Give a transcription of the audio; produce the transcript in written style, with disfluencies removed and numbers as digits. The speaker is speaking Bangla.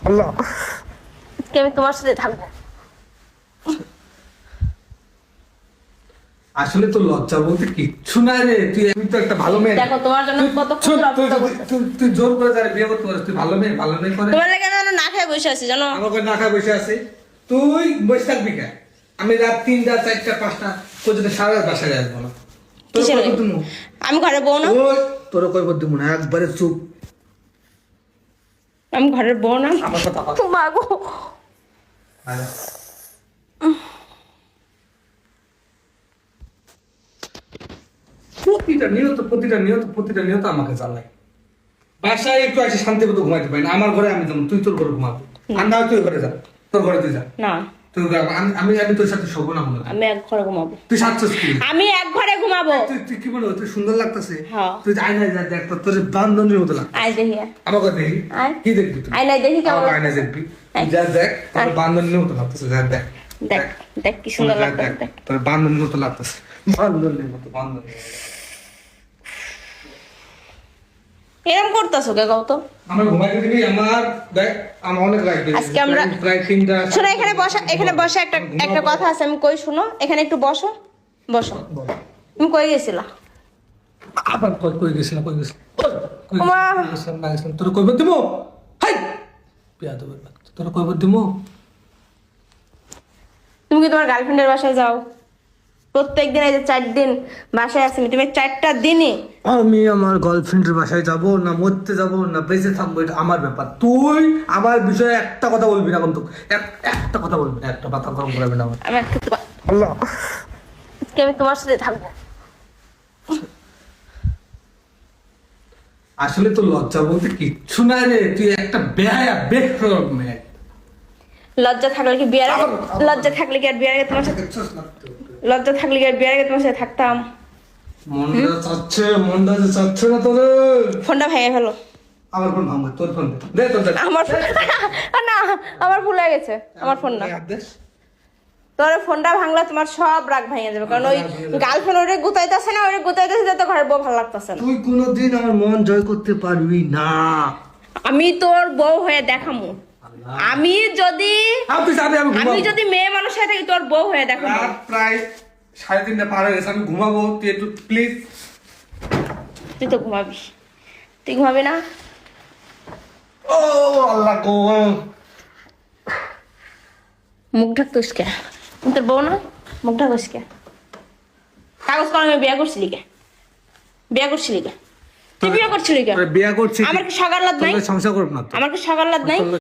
আল্লাহ, আজকে আমি তোমার সাথে থাকবো। আসলে তো লজ্জা বলতে কিচ্ছু নাই রে। তুই তো একটা ভালো মেয়ে। দেখো তোমার জন্য কত শোন, কষ্ট করতে। তুই জোর করে যারা বিয়ে করতে পারিস, তুই ভালো মেয়ে করে তোমার লাগে আমি না খেয়ে বসে আছি জানো। আমাকে না খায় বসে আছে। তুই বসে থাকবি কেন? আমি রাত 3টা 4টা 5টা পর্যন্ত সারা রাত বাসায় আসবো না। তোর কিসের কই দিমু? আমি ঘরে বউ না। ওই তোর কই দিমু না, একবারে চুপ। আমি ঘরের বউ না। আমার কথা বল। মা গো, আয়। প্রতিটা নিয়ত আমাকে জ্বালায়। বাসায় একটু এসে শান্তি মতো ঘুমাইতে পারি না। আমার ঘরে আমি যাবো, তুই তোর ঘরে ঘুমাবি। আর না তুই ঘরে যা, তোর ঘরে তুই যা। না তুই আমি আমি তোর সাথে শোবো না মনে হয়। আমি এক ঘরে ঘুমাবো। তুই সাচ্ছিস কি? আমি এক ঘরে ঘুমাবো। তুই কি বলো? তুই সুন্দর লাগতেছে। হ্যাঁ। তুই আয়নায় যা দেখ, তোর বান্ধবীর মতো লাগছে। আয় দেখি আমাকে দেখি। আয়। কি দেখবি তুই? আয়নায় দেখি কেমন আমাকে আয়নায় দেখবি। তুই যা দেখ, তোর বান্ধবীর মতো লাগতেছে। যা দেখ। দেখ দেখ কি সুন্দর যা লাগছে। দেখ, দেখ তোর বান্ধবীর মতো লাগতেছে। বান্ধবীর মতো। এরকম করতেছো কে কও তো? আমার ঘুমাইতে দিবি? আমার দেখ, আমার অনেক লাগবে। আজকে আমরা প্রায় 3টা। শোনো, এখানে বসে একটা কথা আছে, আমি কই শুনো। এখানে একটু বসো। তুমি কই গেছিলা? আবার কই গেছিলাম? ওমা। তোর কইব দিমু? হাই বিয়াদবের বাচ্চা, তোর কইব দিমু? তুমি কি তোমার গার্লফ্রেন্ডের বাসায় যাও? প্রত্যেকদিন এই যে 4 দিন বাসায় আসেনি, তুমি 4টা দিনই। আমি আমার গার্লফ্রেন্ডের বাসায় যাব না, মরতে যাব না, বেঁচে থাকবো, এটা আমার ব্যাপার। তুই আমার বিষয়ে একটা কথা বলবি না, কিন্তু একটা কথা বলবি না, একটা কথা গরম করাবি না আমার। আমি আজকে আল্লাহ, আমি তোমার সাথে থাকবো। আসলে তো লজ্জা বলতে কিচ্ছু নাই রে। তুই একটা বেহায়া বেশরম মেয়ে। লজ্জা থাকলে কি বিয়ার লজ্জা থাকলে কি আর বিয়ার আগে তোমার সাথে লজ্জা থাকলে কি আর বিয়ার আগে তোমার সাথে থাকতাম? মনটা চাচ্ছে না তোদের। ফোনটা ভেঙে ফেলো। আমার ফোন ভাঙবে, তোর ফোন দে, তোর দে। আমার ফোন না, আমার ভুল হয়ে গেছে। আমার ফোন না। তোর ফোনটা ভাঙলে তোমার সব রাগ ভেঙে যাবে, কারণ ওই গার্লফ্রেন্ড ওরে গুতাইতেছে না, ওরে গুতাইতেছে যাতে ঘরের বউ ভালো লাগতেছে না। তুই কোনোদিন আমার মন জয় করতে পারবি না। আমি তোর বউ হয়ে দেখামু। আমি যদি তুই যাবি, আমি আমি ঘুমাবো। যদি মেয়ে মানুষ হয়ে থাকি, তোর বউ হয়ে দেখামু। রাত প্রায় 3:30 পার হয়ে গেছে, আমি ঘুমাবো। তুই একটু প্লিজ। তুই তো ঘুমাবি। তুই ঘুমাবি না? ও আল্লাহ গো। মুখ ঢাকতিস কে? তুমি তোর বউ না, মুখ ঢাকিস কে? কাগজ কলমে বিয়ে করছিলি কে? বিয়ে করছিলি কে? তুই বিয়ে করছিলি কে? বিয়ে করছি, আমার কি সগার লাদ নাই? সংসার করব না তো। আমার কি সগার লাদ নাই?